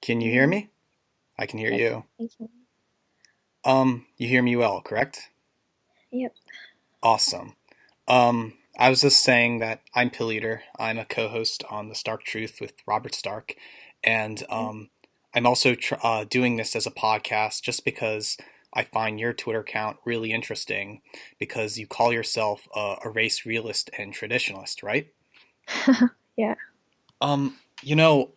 Can you hear Yeah, me? I can hear yep, you. I can. You hear me well, correct? Yep. Awesome. I was just saying that I'm Pilleater. I'm a co-host on the Stark Truth with Robert Stark, and I'm also doing this as a podcast just because I find your Twitter account really interesting because you call yourself a race realist and traditionalist, right? Yeah.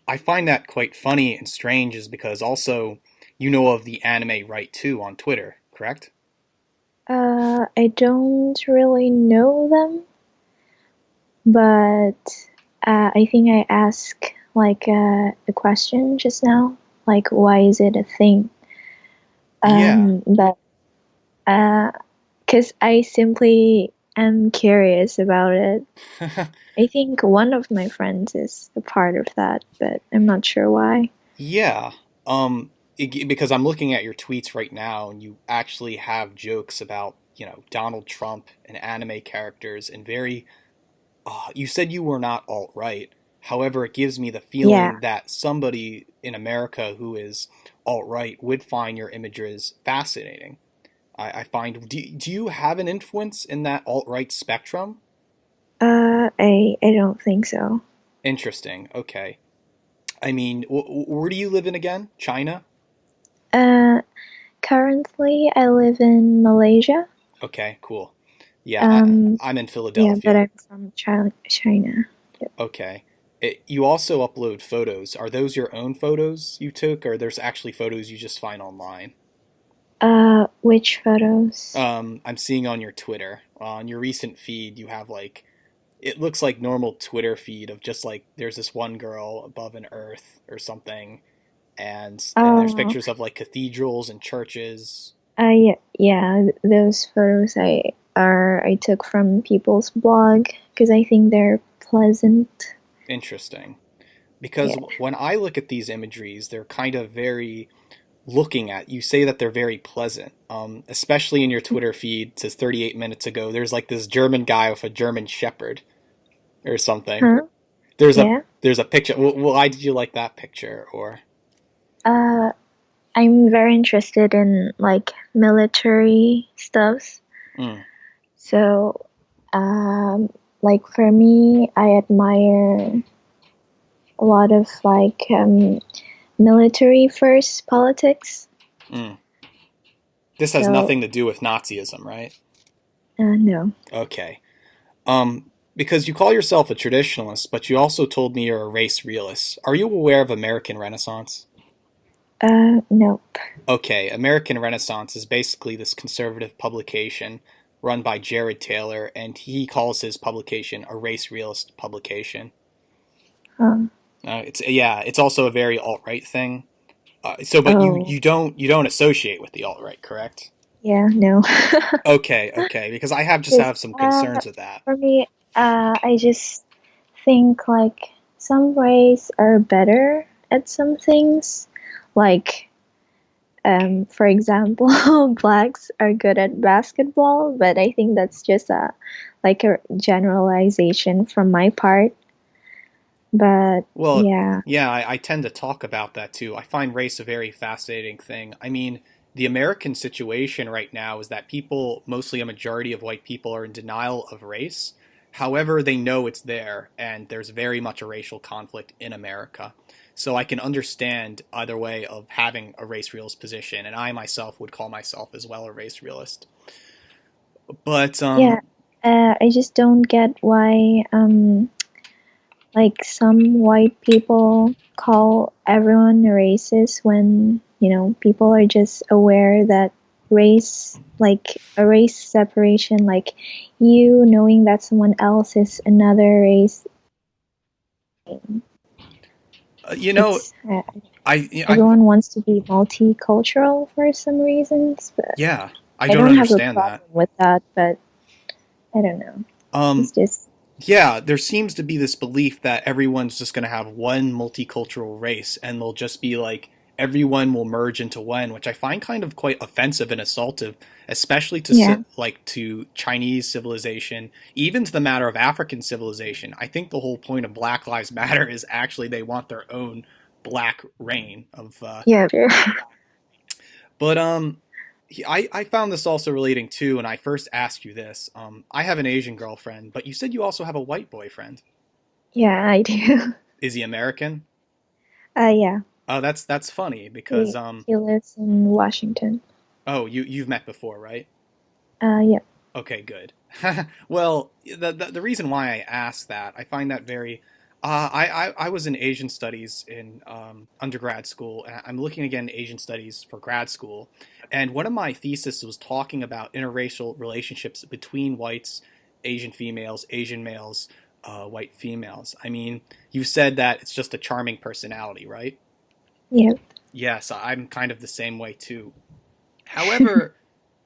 I find that quite funny and strange is because also you know of the anime right too on Twitter, correct? I don't really know them, but I think I asked a question just now, like why is it a thing? Yeah. But because I simply am curious about it. I think one of my friends is a part of that, but I'm not sure why. Yeah. Because I'm looking at your tweets right now and you actually have jokes about, Donald Trump and anime characters and you said you were not alt-right. However, it gives me the Yeah. feeling that somebody in America who is alt-right would find your images fascinating. I find, do you have an influence in that alt-right spectrum? I don't think so. Interesting. Okay. I mean, where do you live in again? China? Uh, Currently, I live in Malaysia. Okay, cool. Yeah, Um, I'm in yeah, but Philadelphia. I'm from China. Yep. Okay. You also upload photos. Are those your own photos you took, or there's actually photos you just find online? Which photos? I'm seeing on your Twitter, on your recent feed, you have it looks like normal Twitter feed of just like there's this one girl above an earth or something, and there's Oh, pictures of like cathedrals and churches. yeah, yeah. Those photos I took from people's blog because I think they're pleasant. Interesting. Because Yeah. when I look at these imageries, they're kind of very looking at. You say that they're very pleasant, especially in your Twitter feed. It says 38 minutes ago. There's like this German guy with a German Shepherd or something. Huh? There's a Yeah. there's a picture. Why did you like that picture? Or Uh, I'm very interested in like military stuffs. mm, So, um, like for me, I admire a lot of military first politics. mm. This has So, nothing to do with Nazism, right? no. Okay. Because you call yourself a traditionalist, but you also told me you're a race realist. Are you aware of American Renaissance? Nope. Okay, American Renaissance is basically this conservative publication run by Jared Taylor, and he calls his publication a race realist publication. It's also a very alt right thing. But you Oh, you don't you don't associate with the alt right, correct? yeah, no. Okay, because I have just Because have some concerns with that. for me, I just think like some rays are better at some things. Like, for example, blacks are good at basketball, but I think that's just a generalization from my part. But Well, yeah, yeah, I tend to talk about that too. I find race a very fascinating thing. I mean, the American situation right now is that people, mostly a majority of white people, are in denial of race. However, they know it's there, and there's very much a racial conflict in America. So I can understand either way of having a race realist position, and I myself would call myself as well a race realist. But yeah. I just don't get why like some white people call everyone racist when, people are just aware that race, like a race separation, like you knowing that someone else is another race, you know, it's I everyone wants to be multicultural for some reasons, but yeah, I I don't don't have a understand that. problem with that, but I don't know. It's Um, just, Yeah, there seems to be this belief that everyone's just going to have one multicultural race and they'll just be like everyone will merge into one, which I find kind of quite offensive and assaultive, especially yeah, to Chinese civilization, even to the matter of African civilization. I think the whole point of Black Lives Matter is actually they want their own black rain of Yeah, sure. but I found this also relating too, and I first asked you this. I have an Asian girlfriend, but you said you also have a white boyfriend. Yeah, I do. Is he American? Yeah. Oh, that's funny because He lives in Washington. oh, you've met before, right? Yeah. Okay, good. Well, the reason why I asked that, I find that very. I was in Asian studies in undergrad school, and I'm looking again at Asian studies for grad school. And one of my thesis was talking about interracial relationships between whites, Asian females, Asian males, white females. I mean, you said that it's just a charming personality, right? Yeah. Yes, I'm kind of the same way too. However,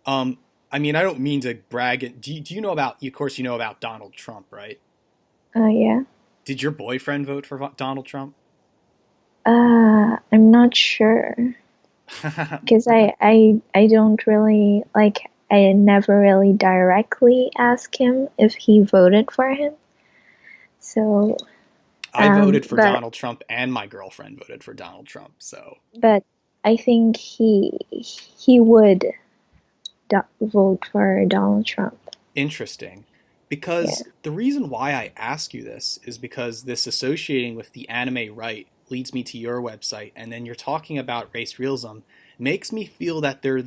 um, I mean, I don't mean to brag. Do you know about? Of course, you know about Donald Trump, right? Yeah. Did your boyfriend vote for Donald Trump? I'm not sure because I don't really like. I never really directly asked him if he voted for him. So, I voted for but Donald Trump, and my girlfriend voted for Donald Trump. So but I think he would vote for Donald Trump. interesting. Yeah. Because the reason why I ask you this is because this associating with the anime right leads me to your website, and then you're talking about race realism makes me feel that there's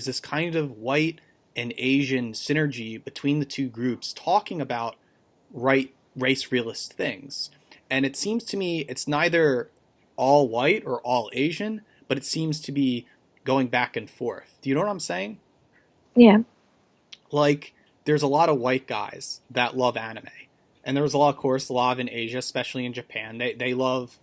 this kind of white and Asian synergy between the two groups talking about right race realist things. And it seems to me it's neither all white or all Asian, but it seems to be going back and forth. Do you know what I'm saying? Yeah. Like there's a lot of white guys that love anime, and there's a lot, of course, a lot of in Asia, especially in Japan. They love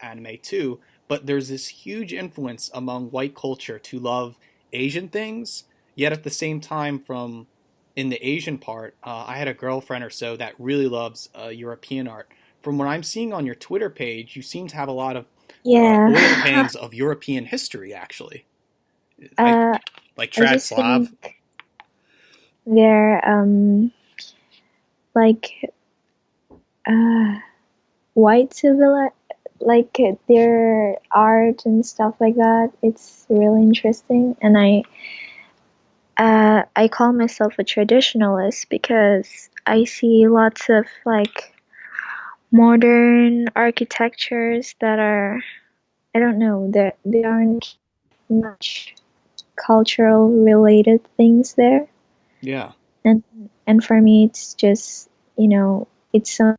anime too. But there's this huge influence among white culture to love Asian things, yet at the same time, from in the Asian part, I had a girlfriend or so that really loves European art. From what I'm seeing on your Twitter page, you seem to have a lot of oil Yeah. paintings of European history. Actually, I uh, like I Trad just Slav. think they're like uh white civil like their art and stuff like that. It's really interesting, and I call myself a traditionalist because I see lots of like modern architectures that are, I don't know, they aren't much cultural related things there. Yeah. and and for me it's just, it's some.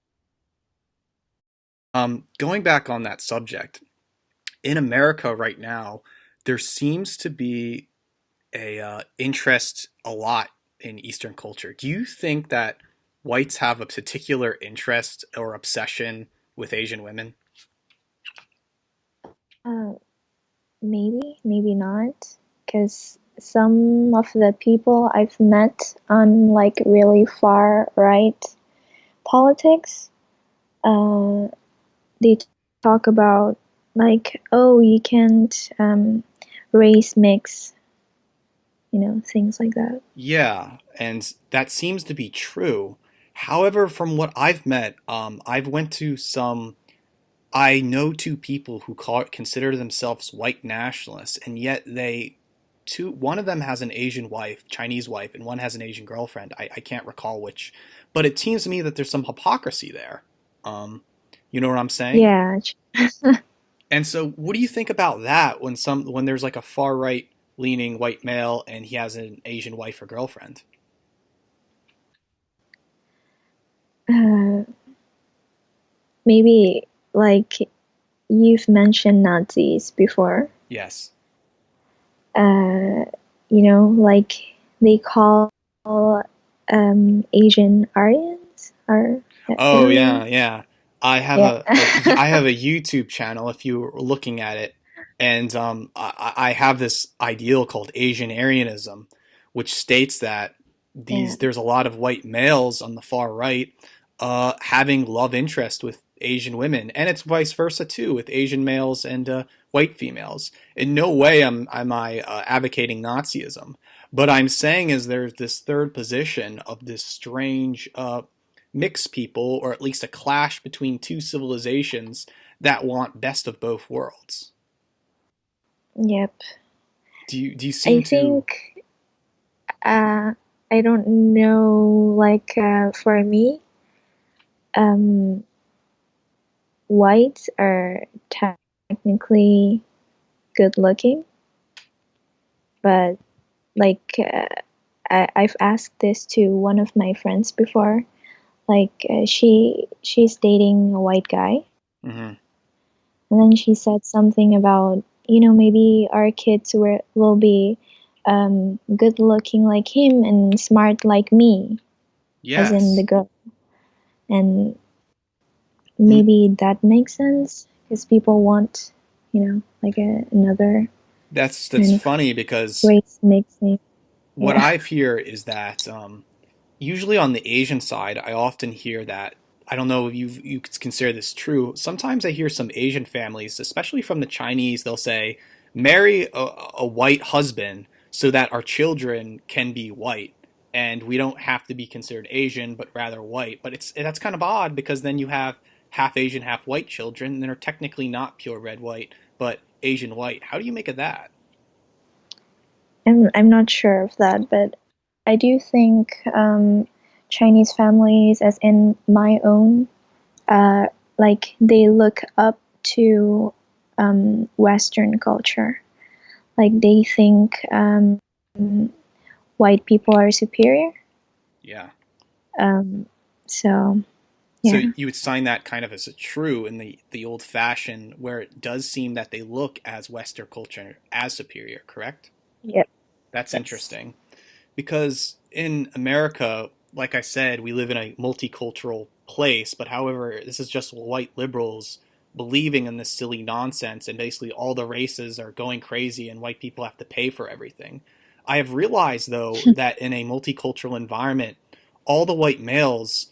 Going back on that subject, in America right now, there seems to be a interest a lot in Eastern culture. Do you think that whites have a particular interest or obsession with Asian women? uh, maybe not, because some of the people I've met on like really far right politics, uh, they talk about like, oh, you can't race mix, things like that. Yeah, and that seems to be true. However, from what I've met, I've went to some. I know two people who consider themselves white nationalists, and yet one of them has an Asian wife, Chinese wife, and one has an Asian girlfriend. I can't recall which, but it seems to me that there's some hypocrisy there. Um, you know what I'm saying? Yeah. And so, what do you think about that when there's like a far right leaning white male and he has an Asian wife or girlfriend? uh, Maybe like you've mentioned Nazis before. Yes. uh, like they call Asian Aryans, or I Oh don't know. yeah, yeah. I have Yeah. I have a YouTube channel if you're looking at it, and I have this ideal called Asian Aryanism, which states that Yeah. there's a lot of white males on the far right having love interest with Asian women, and it's vice versa too with Asian males and white females. In no way am I advocating Nazism, but I'm saying is there's this third position of this strange mix people, or at least a clash between two civilizations that want best of both worlds. Yep. Do you I seem to? think uh, I don't know. Like for me, um, whites are technically good looking, but like I've asked this to one of my friends before. Like she's dating a white guy, Hmm. and then she said something about, maybe our kids will be good looking like him and smart like me, as in the Yes. girl. And Mm, maybe that makes sense because people want, like another that's kind of funny because race mixing. what Yeah. I've hear is that usually on the Asian side, I often hear that. I don't know if you could consider this true. Sometimes I hear some Asian families, especially from the Chinese, they'll say, "Marry a white husband so that our children can be white, and we don't have to be considered Asian, but rather white." But that's kind of odd because then you have half Asian, half white children that are technically not pure red white, but Asian white. How do you make of that? I'm not sure of that, but I do think Chinese families, as in my own, uh, like they look up to Western culture. Like they think white people are superior. Yeah. Um, so So yeah, you would sign that kind of as a true in the old fashioned, where it does seem that they look as Western culture as superior, correct? yep, That's yes. interesting because in America, like I said, we live in a multicultural place, but however, this is just white liberals believing in this silly nonsense, and basically all the races are going crazy and white people have to pay for everything. I have realized, though, that in a multicultural environment, all the white males,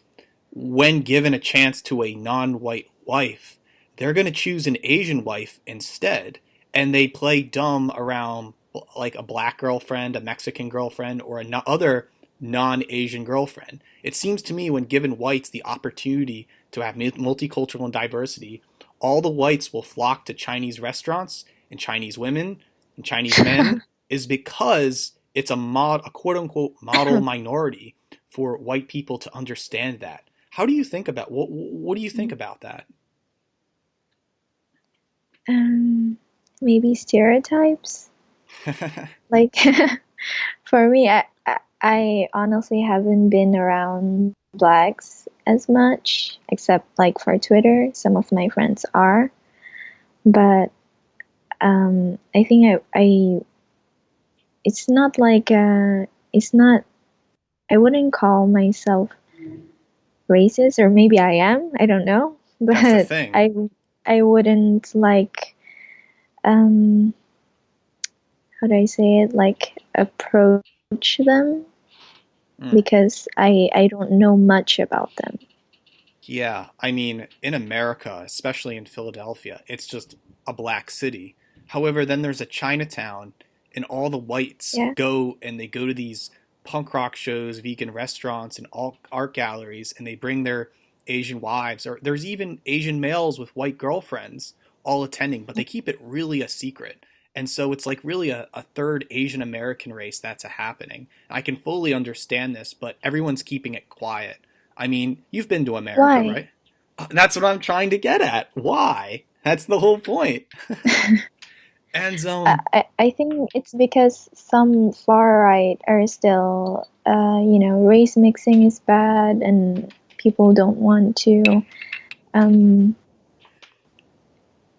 when given a chance to a non white wife, they're going to choose an Asian wife instead. And they play dumb around like a black girlfriend, a Mexican girlfriend, or another non Asian girlfriend. It seems to me when given whites the opportunity to have multicultural and diversity, all the whites will flock to Chinese restaurants and Chinese women and Chinese men is because it's a quote unquote model minority for white people to understand that. How do you think about what do you think about that? um, Maybe stereotypes. Like for me, I honestly haven't been around blacks as much, except like for Twitter. Some of my friends are, but I think it's not like it's not. I wouldn't call myself racist, or maybe I am. I don't know, That's the but thing. I wouldn't like um how do I say it, like approach them Mm. because I don't know much about them. Yeah, I mean, in America, especially in Philadelphia, it's just a black city. However, then there's a Chinatown, and all the whites Yeah. go and they go to these punk rock shows, vegan restaurants, and all art galleries, and they bring their Asian wives, or there's even Asian males with white girlfriends all attending, but they keep it really a secret. And so it's like really a third Asian American race that's a happening. I can fully understand this, but everyone's keeping it quiet. I mean, you've been to America, Why? right? That's what I'm trying to get at. Why? That's the whole point. And I think it's because some far right are still, race mixing is bad and people don't want to, um,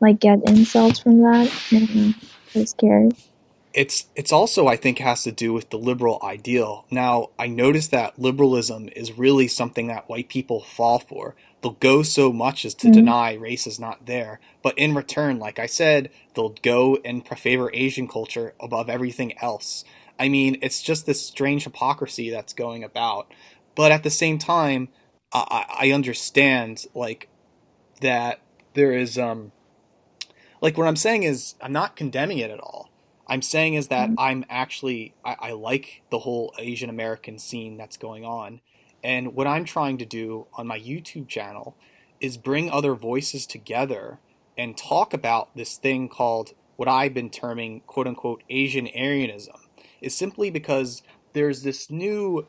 like get insults from that. I don't know. They're scared. it's also I think has to do with the liberal ideal. Now, I notice that liberalism is really something that white people fall for. They'll go so much as to Mm. deny race is not there, but in return, like I said, they'll go and favor Asian culture above everything else. I mean, it's just this strange hypocrisy that's going about. But at the same time, I understand like that there is like what I'm saying is I'm not condemning it at all. I'm saying is that Mm. I like the whole Asian American scene that's going on. And what I'm trying to do on my YouTube channel is bring other voices together and talk about this thing called what I've been terming quote unquote Asian Aryanism is simply because there's this new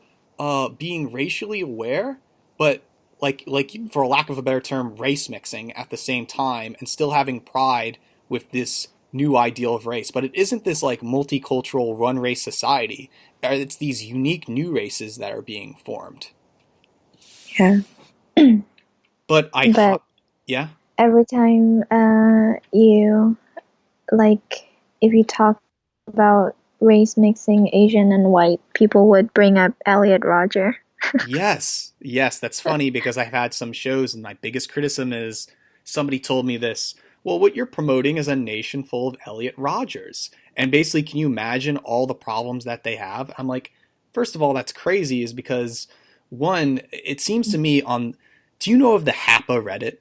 being racially aware, but like for a lack of a better term, race mixing at the same time and still having pride with this new ideal of race. But it isn't this like multicultural run race society. It's these unique new races that are being formed. Yeah. But But yeah, every time you like if you talk about race mixing Asian and white, people would bring up Elliot Rodger. yes, yes, that's funny because I've had some shows and my biggest criticism is somebody told me this. Well, what you're promoting is a nation full of Elliot Rodgers. And basically, can you imagine all the problems that they have? I'm like, first of all, that's crazy, is because one, it seems to me on, do you know of the HAPA Reddit?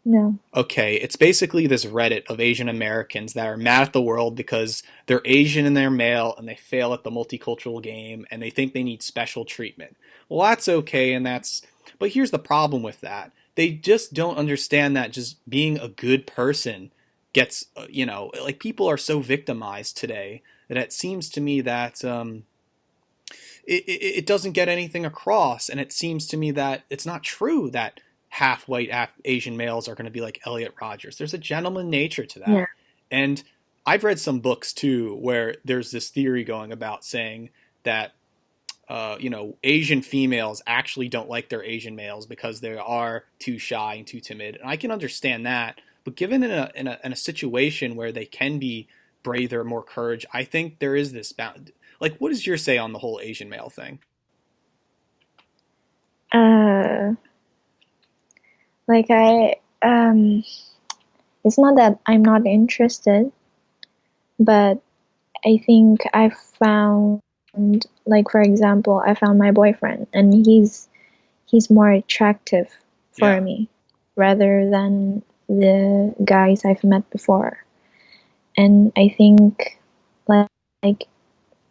No. Okay, it's basically this Reddit of Asian Americans that are mad at the world because they're Asian and they're male and they fail at the multicultural game and they think they need special treatment. Well, that's okay, and that's. But here's the problem with that. They just don't understand that just being a good person gets, like people are so victimized today that it seems to me that it doesn't get anything across. And it seems to me that it's not true that half white, half Asian males are going to be like Elliot Rodgers. There's a gentleman nature to that. Yeah. And I've read some books too where there's this theory going about saying that Asian females actually don't like their Asian males because they are too shy and too timid. And I can understand that. But given in a situation where they can be braver, more courage, I think there is this bound. Like, what is your say on the whole Asian male thing? Uh, like it's not that I'm not interested, but I think I found, like for example, I found my boyfriend and he's more attractive for Yeah, me rather than the guys I've met before. And I think like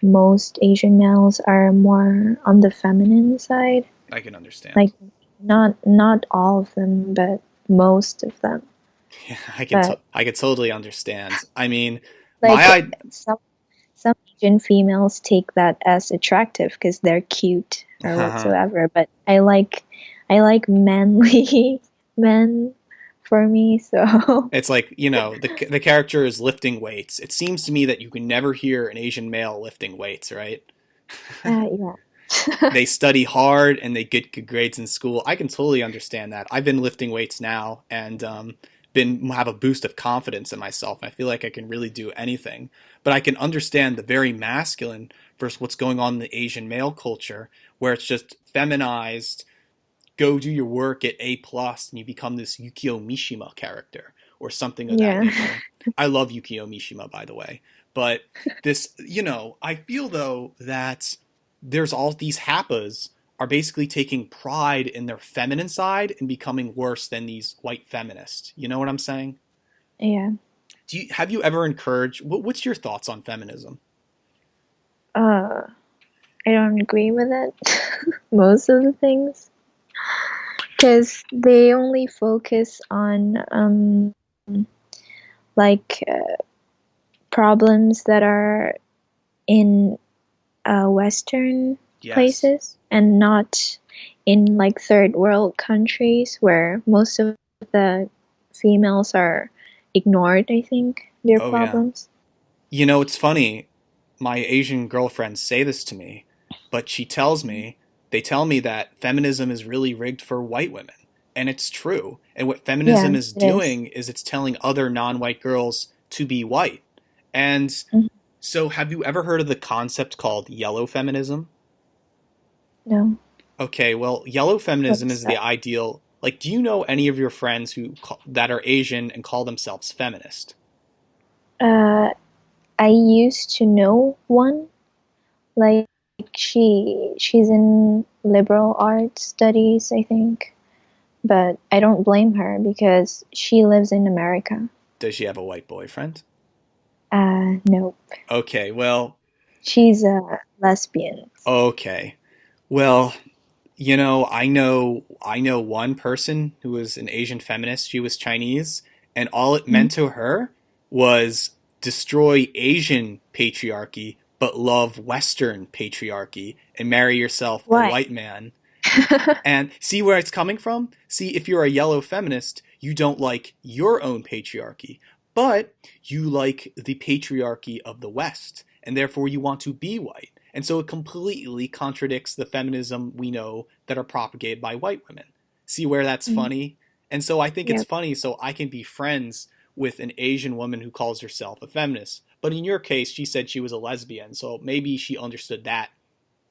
most Asian males are more on the feminine side. I can understand. Like not all of them, but most of them. Yeah, But I can totally understand. I mean, my like I some Asian females take that as attractive because they're cute or whatsoever. But I like manly men for me. So it's like, the character is lifting weights. It seems to me that you can never hear an Asian male lifting weights, right? yeah. They study hard and they get good grades in school. I can totally understand that. I've been lifting weights now and been have a boost of confidence in myself. I feel like I can really do anything. But I can understand the very masculine versus what's going on in the Asian male culture, where it's just feminized. Go do your work at A plus, and you become this Yukio Mishima character or something of that Yeah. nature. I love Yukio Mishima, by the way, but this, I feel though that there's all these Happas are basically taking pride in their feminine side and becoming worse than these white feminists. You know what I'm saying? Yeah. Have you ever encouraged? What's your thoughts on feminism? Uh, I don't agree with it. Most of the things, because they only focus on like problems that are in Western Yes. places and not in like third world countries where most of the females are ignored, I think, their Oh yeah. problems. It's funny. My Asian girlfriends say this to me, but they tell me that feminism is really rigged for white women. And it's true. And what Yeah, feminism is it is. doing is it's telling other non white girls to be white. And Mhm. so, have you ever heard of the concept called yellow feminism? No, Okay, well, yellow what feminism is is the that? ideal. Like, do you know any of your friends that are Asian and call themselves feminist? Uh, I used to know one. Like she's in liberal arts studies, I think. But I don't blame her because she lives in America. Does she have a white boyfriend? No, Okay, well, she's a lesbian. okay. Well, I know one person who was an Asian feminist. She was Chinese, and all it Mm. meant to her was destroy Asian patriarchy but love Western patriarchy and marry yourself a Why? white man. And see where it's coming from? See, if you're a yellow feminist, you don't like your own patriarchy, but you like the patriarchy of the West, and therefore you want to be white. And so it completely contradicts the feminism we know that are propagated by white women. See where that's Mm. funny? And so I think it's Yep. funny so I can be friends with an Asian woman who calls herself a feminist. But in your case, she said she was a lesbian, so maybe she understood that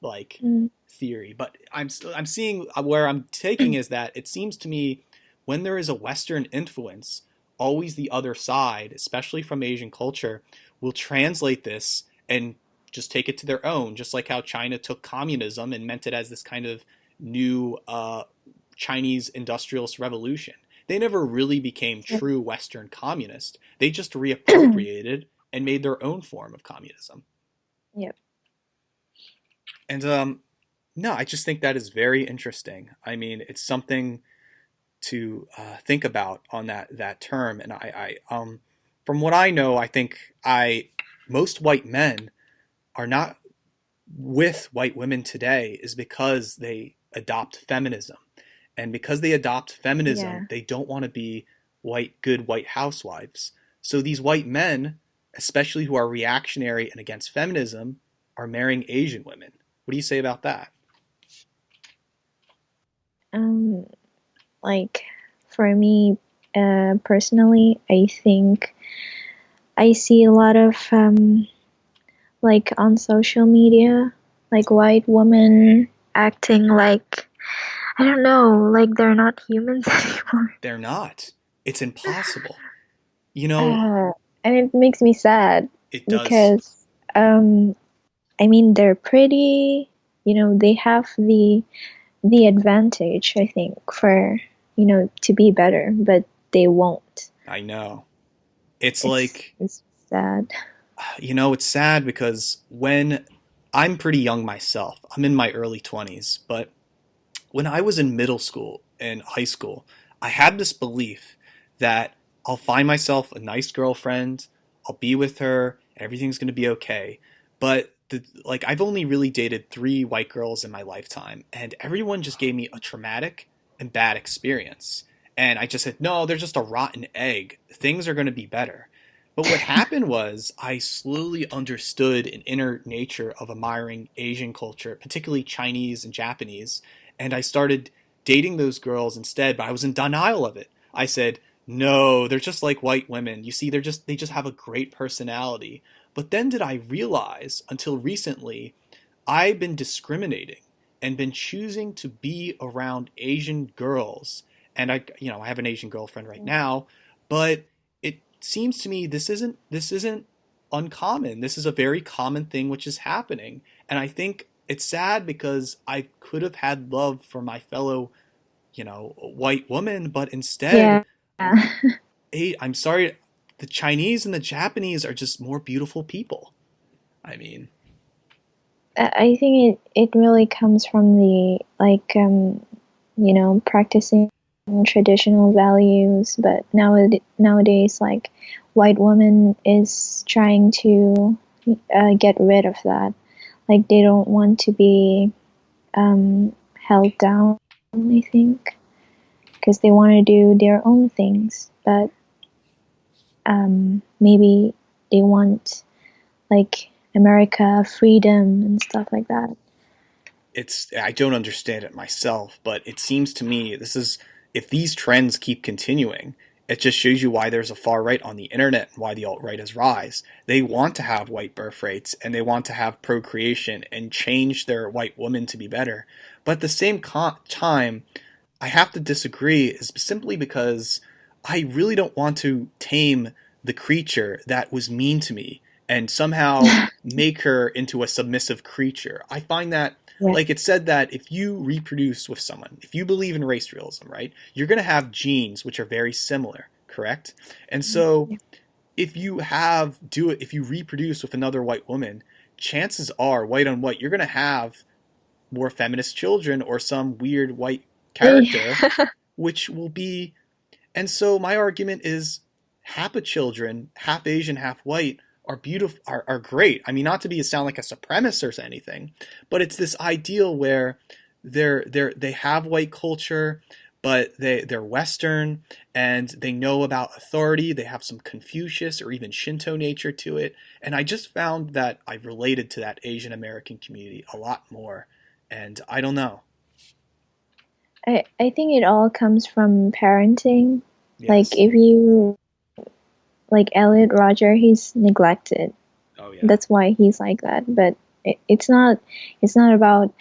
like Mm. theory. But I'm seeing where I'm taking is that it seems to me when there is a Western influence, always the other side, especially from Asian culture, will translate this and just take it to their own, just like how China took communism and meant it as this kind of new Chinese industrialist revolution. They never really became Yep. true Western communists. They just reappropriated and made their own form of communism. Yep. And no, I just think that is very interesting. I mean, it's something to think about on that term. And from what I know, I think I most white men are not with white women today is because they adopt feminism, and because they adopt feminism, Yeah. they don't want to be good white housewives. So these white men, especially who are reactionary and against feminism, are marrying Asian women. What do you say about that? Um, like for me, personally, I think I see a lot of like on social media, like white women acting like I don't know, like they're not humans anymore. They're not. It's impossible. You know, Uh, and it makes me sad it does. because um, I mean they're pretty, they have the advantage, I think, for, to be better, but they won't. I know. It's It's like, it's sad. it's sad because when I'm pretty young myself, I'm in my early 20s, but when I was in middle school and high school, I had this belief that I'll find myself a nice girlfriend, I'll be with her, and everything's going to be okay. But like I've only really dated 3 white girls in my lifetime, and everyone just gave me a traumatic and bad experience. And I just said, no, they're just a rotten egg. Things are going to be better. But what happened was I slowly understood an inner nature of admiring Asian culture, particularly Chinese and Japanese, and I started dating those girls instead, but I was in denial of it. I said, "No, they're just like white women. You see, they just have a great personality." But then did I realize until recently I've been discriminating and been choosing to be around Asian girls. And I have an Asian girlfriend right now, but it seems to me this isn't uncommon. This is a very common thing which is happening. And I think it's sad because I could have had love for my fellow, white woman, but instead, Yeah. I'm sorry, the Chinese and the Japanese are just more beautiful people. I mean, I think it really comes from the like practicing traditional values, but nowadays like white woman is trying to get rid of that. Like they don't want to be held down, I think, because they want to do their own things, but maybe they want like America, freedom, and stuff like that. I don't understand it myself, but it seems to me if these trends keep continuing, it just shows you why there's a far right on the internet and why the alt right has rise. They want to have white birth rates and they want to have procreation and change their white woman to be better. But at the same time, I have to disagree is simply because I really don't want to tame the creature that was mean to me and somehow make her into a submissive creature. I find that, Yeah. like it said that if you reproduce with someone, if you believe in race realism, right, you're going to have genes which are very similar, correct? And so Yeah. if you reproduce with another white woman, chances are, white on white, you're going to have more feminist children or some weird white character, which will be. And so my argument is half of children, half Asian, half white, are beautiful, are great. I mean, not to be sound like a supremacist or anything, but it's this ideal where they have white culture, but they're Western and they know about authority. They have some Confucius or even Shinto nature to it, and I just found that I related to that Asian American community a lot more. And I don't know. I think it all comes from parenting. Like Yes. if you like Elliot Roger, he's neglected. Oh yeah. That's why he's like that. But it's not about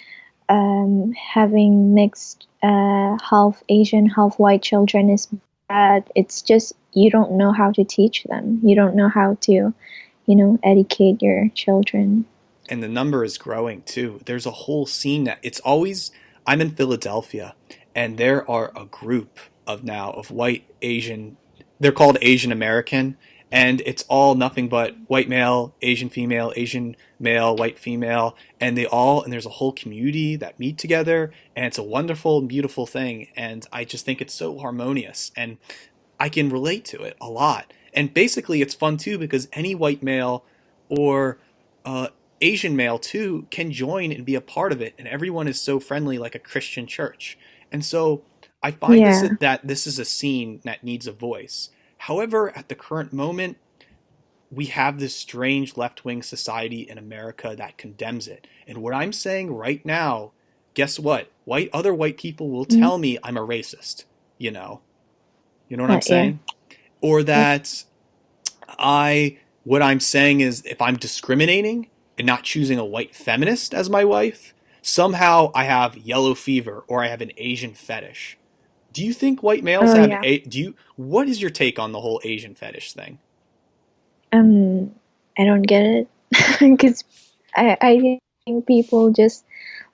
having mixed half Asian, half white children is bad. It's just you don't know how to teach them. You don't know how to, educate your children. And the number is growing too. There's a whole scene that it's always I'm in Philadelphia and there are a group of now of white Asian, they're called Asian American, and it's all nothing but white male, Asian male, white female, and there's a whole community that meet together, and it's a wonderful and beautiful thing, and I just think it's so harmonious, and I can relate to it a lot. And basically, it's fun too because any white male or uh, Asian male too can join and be a part of it, and everyone is so friendly, like a Christian church. And so I find Yeah, that this is a scene that needs a voice. However, at the current moment, we have this strange left wing society in America that condemns it. And what I'm saying right now, guess what? Other white people will mm, tell me I'm a racist. You know, you know what I'm yeah, saying? Or yep. that what I'm saying is if I'm discriminating and not choosing a white feminist as my wife, somehow I have yellow fever or I have an Asian fetish. Do you think white males Oh have yeah. a do you what is your take on the whole Asian fetish thing? Um, I don't get it because I think people just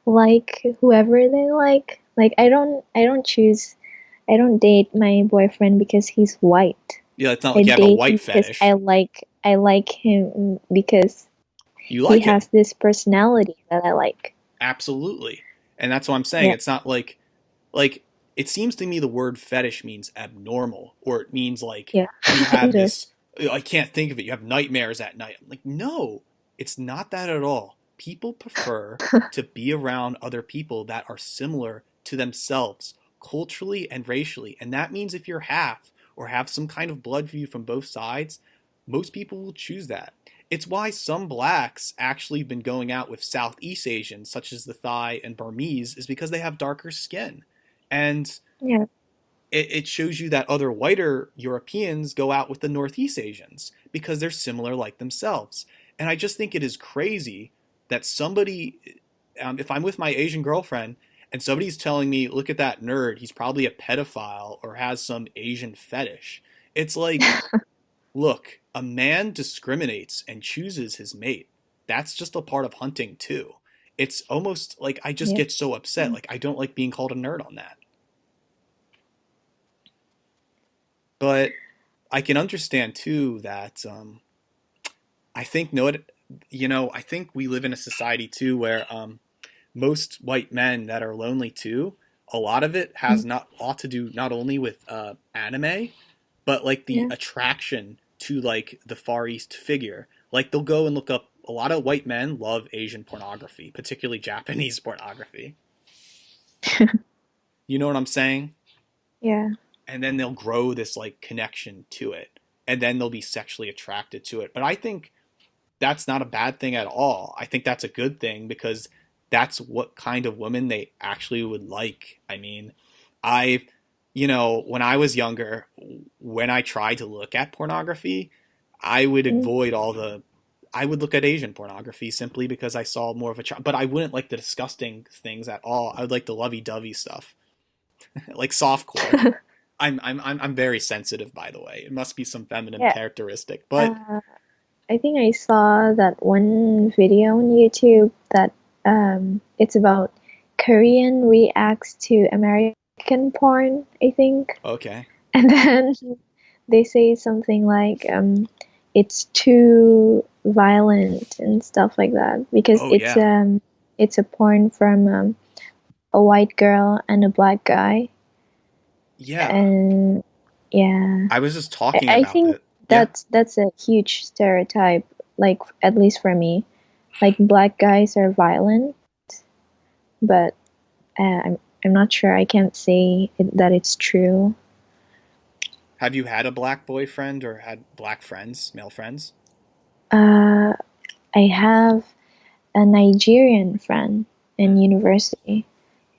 like whoever they like. Like I don't choose. I don't date my boyfriend because he's white. Yeah, it's not I like you have a date him white because fetish. I like him because You he like him. has this personality that I like. Absolutely. And that's what I'm saying. Yeah, It's not like it seems to me the word fetish means abnormal or it means like yeah, you have it is. this I can't think of it. You have nightmares at night. I'm like, no, it's not that at all. People prefer to be around other people that are similar to themselves culturally and racially. And that means if you're half or have some kind of blood view from both sides, most people will choose that. It's why some blacks actually have been going out with Southeast Asians, such as the Thai and Burmese, is because they have darker skin. And Yeah, it shows you that other whiter Europeans go out with the Northeast Asians because they're similar like themselves. And I just think it is crazy that if I'm with my Asian girlfriend and somebody's telling me, look at that nerd, he's probably a pedophile or has some Asian fetish. It's like, look, a man discriminates and chooses his mate. That's just a part of hunting too. It's almost like I just yeah, get so upset. Like I don't like being called a nerd on that. But I can understand too that I think no, I think we live in a society too where most white men that are lonely too, a lot of it has mm, not ought to do not only with anime, but like the yeah. attraction to like the Far East figure. Like they'll go and look up. A lot of white men love Asian pornography, particularly Japanese pornography. You know what I'm saying? Yeah, And then they'll grow this like connection to it, and then they'll be sexually attracted to it. But I think that's not a bad thing at all. I think that's a good thing because that's what kind of woman they actually would like. I mean, I, when I was younger, when I tried to look at pornography, I would mm, avoid I would look at Asian pornography simply because I saw more of a, but I wouldn't like the disgusting things at all. I would like the lovey-dovey stuff, like softcore. I'm very sensitive, by the way. It must be some feminine yeah. characteristic, but Uh, I think I saw that one video on YouTube that it's about Korean reacts to American porn, I think. okay. And then they say something like it's too violent and stuff like that because Oh yeah. it's a porn from a white girl and a black guy Yeah. and Yeah. I was just I, talking I about think it. Yeah. that's a huge stereotype, like at least for me. Like black guys are violent, but I'm not sure. I can't say that it's true. Have you had a black boyfriend or had black friends, male friends? Uh, I have a Nigerian friend in university,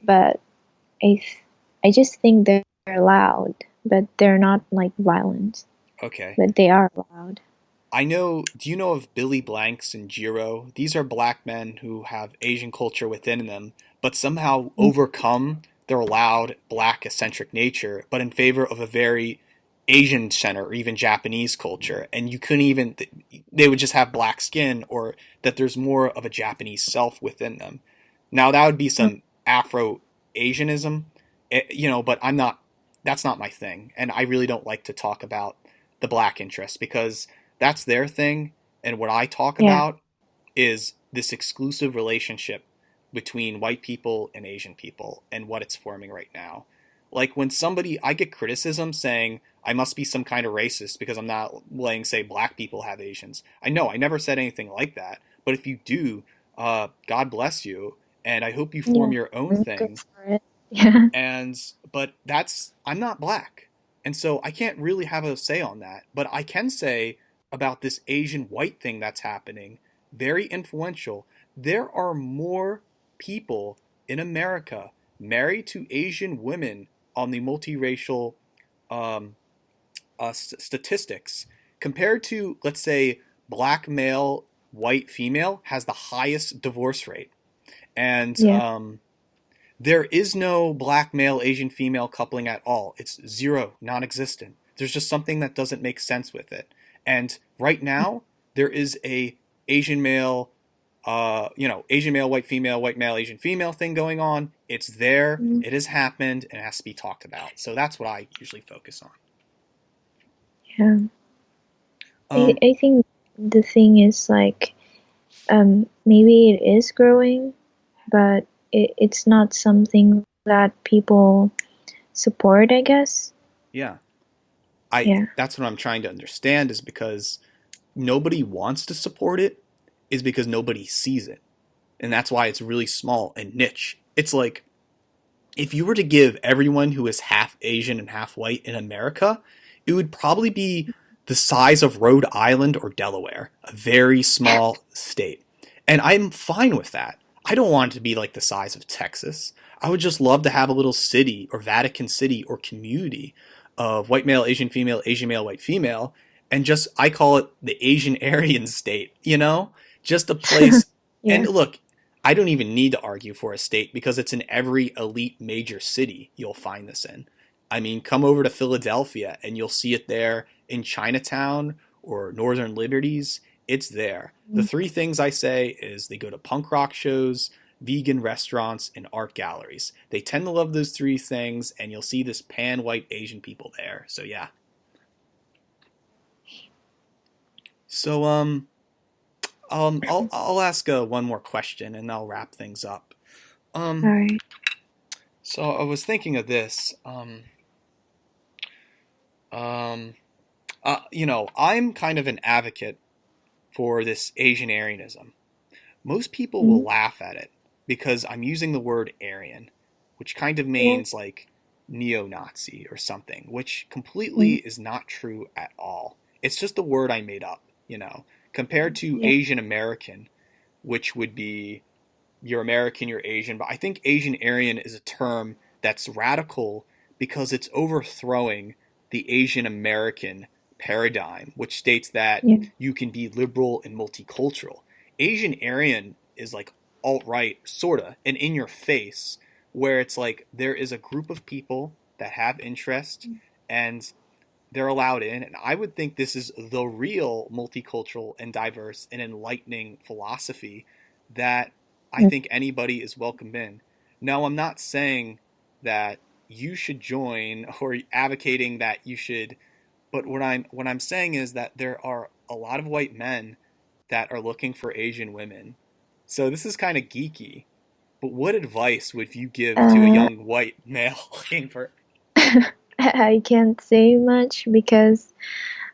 but I I just think they're loud, but they're not like violent, Okay. but they are loud. I know, do you know of Billy Blanks and Jiro? These are black men who have Asian culture within them, but somehow Mm, overcome their loud, black, eccentric nature, but in favor of a very Asian center or even Japanese culture. And you couldn't even, they would just have black skin or that there's more of a Japanese self within them. Now, that would be mm, some Afro Asianism, but that's not my thing. And I really don't like to talk about the black interest because that's their thing. And what I talk yeah. about is this exclusive relationship between white people and Asian people and what it's forming right now. Like when I get criticism saying I must be some kind of racist because I'm not letting, say, black people have Asians. I know I never said anything like that. But if you do, God bless you. And I hope you form Yeah. your own Go thing. for it. Yeah. But I'm not black. And so I can't really have a say on that. But I can say about this Asian white thing that's happening, very influential. There are more people in America married to Asian women on the multiracial um, statistics compared to, let's say, black male, white female has the highest divorce rate. And Yeah. there is no black male Asian female coupling at all. It's zero, non-existent. There's just something that doesn't make sense with it. And right now, there is a Asian male, Asian male, white male, Asian female thing going on. It's there. Mm, It has happened, and it has to be talked about. So that's what I usually focus on. yeah. Um, I think the thing is like maybe it is growing, but it's not something that people support, I guess. yeah, I Yeah. that's what I'm trying to understand is because nobody wants to support it, is because nobody sees it. And that's why it's really small and niche. It's like if you were to give everyone who is half Asian and half white in America, it would probably be the size of Rhode Island or Delaware, a very small state. And I'm fine with that. I don't want it to be like the size of Texas. I would just love to have a little city or Vatican City or community of white male, Asian male, white female, and just I call it the Asian Aryan state, Just a place. And Yeah. look, I don't even need to argue for a state because it's in every elite major city you'll find this in. I mean, come over to Philadelphia and you'll see it there in Chinatown or Northern Liberties. It's there. The Mm, three things I say is they go to punk rock shows, vegan restaurants, and art galleries. They tend to love those three things, and you'll see this pan white Asian people there. So yeah. So I'll ask one more question and I'll wrap things up. all Um, right. so I was thinking of this. Um, I'm kind of an advocate for this Asian Aryanism. Most people will Mm, laugh at it because I'm using the word Aryan, which kind of yeah. means like neo-Nazi or something, which completely Mm, is not true at all. It's just a word I made up, compared to yeah. Asian American, which would be you're American, you're Asian. But I think Asian Aryan is a term that's radical because it's overthrowing the Asian American paradigm, which states that Yeah. you can be liberal and multicultural. Asian Aryan is like alt right, sorta, and in your face, where it's like there is a group of people that have interest and they're allowed in. And I would think this is the real multicultural and diverse and enlightening philosophy that I Mm, think anybody is welcome in. Now, I'm not saying that you should join or advocating that you should, but what I'm saying is that there are a lot of white men that are looking for Asian women. So this is kind of geeky, but what advice would you give to a Uh, young white male looking for? I can't say much because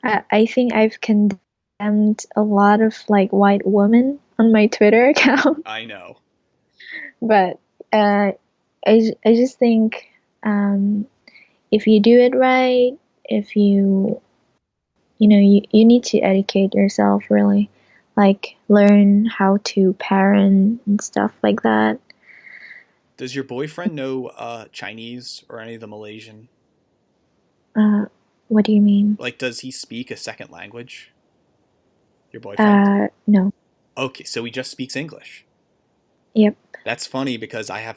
I think I've condemned a lot of like white women on my Twitter account. I know. But uh, I just think um, if you do it right, if you need to educate yourself really, like learn how to parent and stuff like that. Does your boyfriend know Chinese or any of the Malaysian? Uh, what do you mean? Like, does he speak a second language? Your boyfriend? No. Okay, so he just speaks English. Yep. That's funny because I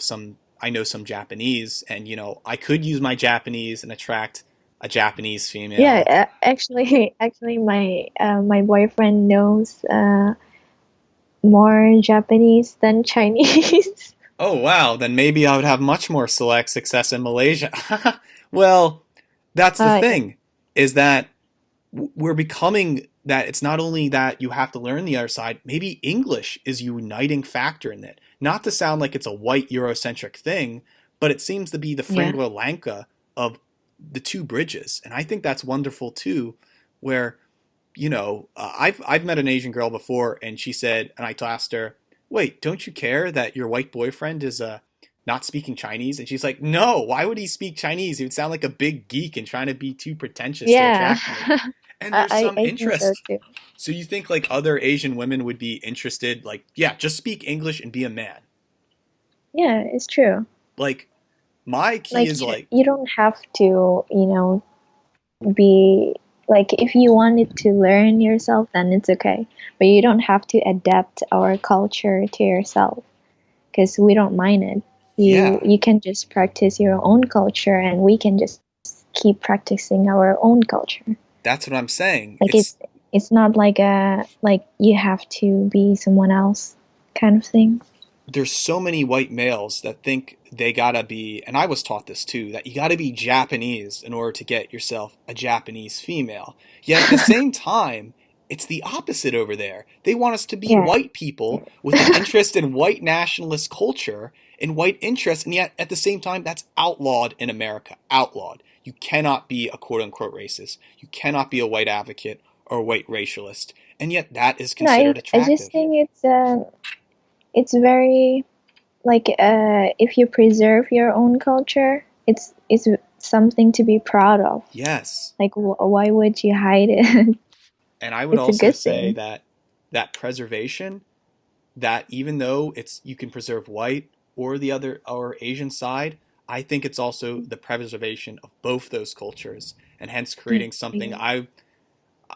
know some Japanese, and I could use my Japanese and attract a Japanese Yeah. female. Actually, my boyfriend knows more Japanese than Chinese. Oh wow, then maybe I would have much more select success in Malaysia. Well, that's the uh, thing, is that we're becoming that it's not only that you have to learn the other side, maybe English is a uniting factor in it. Not to sound like it's a white Eurocentric thing, but it seems to be the yeah. Fringla Lanka of the two bridges. And I think that's wonderful too, where, I've met an Asian girl before, and she said, and I asked her, wait, don't you care that your white boyfriend is not speaking Chinese? And she's like, no, why would he speak Chinese? He would sound like a big geek and trying to be too pretentious to Yeah. attract me. And there's some I think so interest. too. So you think like other Asian women would be interested, like, yeah, just speak English and be a man. Yeah, it's true. Like, my key Like is like, you don't have to, be like if you wanted to learn yourself, then it's okay. But you don't have to adapt our culture to yourself because we don't mind it. You yeah, you can just practice your own culture, and we can just keep practicing our own culture. that's what I'm saying. Like it's not like a like you have to be someone else kind of thing. There's so many white males that think they gotta be, and I was taught this too, that you gotta be Japanese in order to get yourself a Japanese female. Yet at the same time, it's the opposite over there. They want us to be Yeah. white people with an interest in white nationalist culture and white interest, and yet at the same time, that's outlawed in America. Outlawed. You cannot be a quote unquote racist. You cannot be a white advocate or a white racialist. And yet that is No, considered I just attractive. think it's very like if you preserve your own culture, it's something to be proud of. Yes. Like why would you hide it? And I would It's a also good say thing. that preservation, that even though it's you can preserve white or the other or Asian side, I think it's also the preservation of both those cultures, and hence creating something Yeah.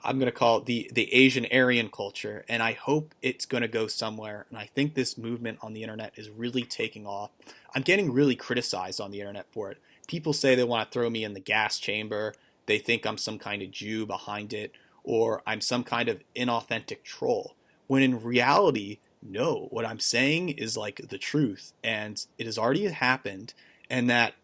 I'm going to call it the Asian Aryan culture, and I hope it's going to go somewhere. And I think this movement on the internet is really taking off. I'm getting really criticized on the internet for it. People say they want to throw me in the gas chamber. They think I'm some kind of Jew behind it, or I'm some kind of inauthentic troll. When in reality, no, what I'm saying is like the truth, and it has already happened, and that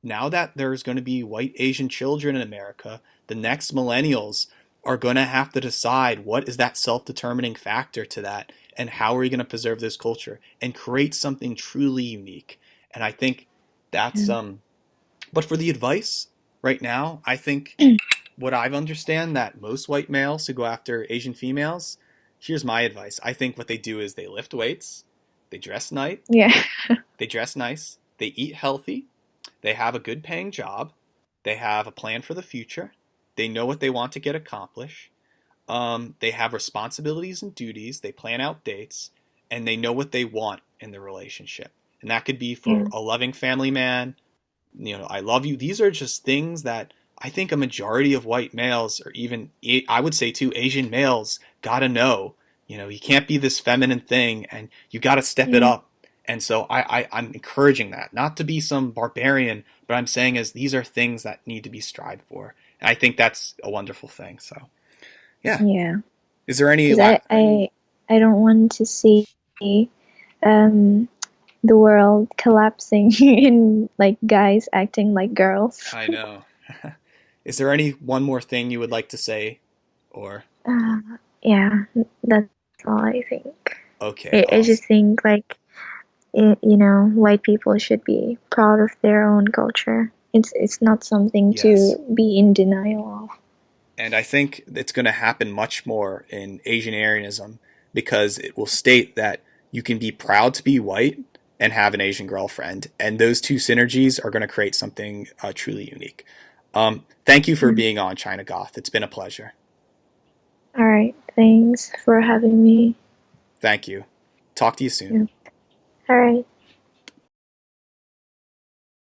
now that there's going to be white Asian children in America, the next millennials are going to have to decide what is that self-determining factor to that, and how are we going to preserve this culture and create something truly unique. And I think that's but for the advice right now, I think what I've understand that most white males who go after Asian females, here's my advice. I think what they do is they lift weights, they dress nice, Yeah. they dress nice, they eat healthy, they have a good paying job, they have a plan for the future, they know what they want to get accomplished, they have responsibilities and duties, they plan out dates, and they know what they want in the relationship. And that could be Yeah. for a loving family man, I love you. These are just things that I think a majority of white males, or even I would say too, Asian males, gotta know. You can't be this feminine thing, and you gotta step it Yeah. up. And so I'm encouraging that, not to be some barbarian, but I'm saying is these are things that need to be strived for. And I think that's a wonderful thing. So yeah, Yeah. is there any Because I don't want to see um the world collapsing in like guys acting like girls. I know. Is there any one more thing you would like to say, or Uh, yeah, that's all I think. okay, I awesome. just think like white people should be proud of their own culture. It's not something Yes. to be in denial of. And I think it's going to happen much more in Asian Aryanism because it will state that you can be proud to be white and have an Asian girlfriend. And those two synergies are going to create something truly unique. Thank you for Mm. being on China Goth. It's been a pleasure. All right, thanks for having me. Thank you. Talk to you soon. Yeah. All right.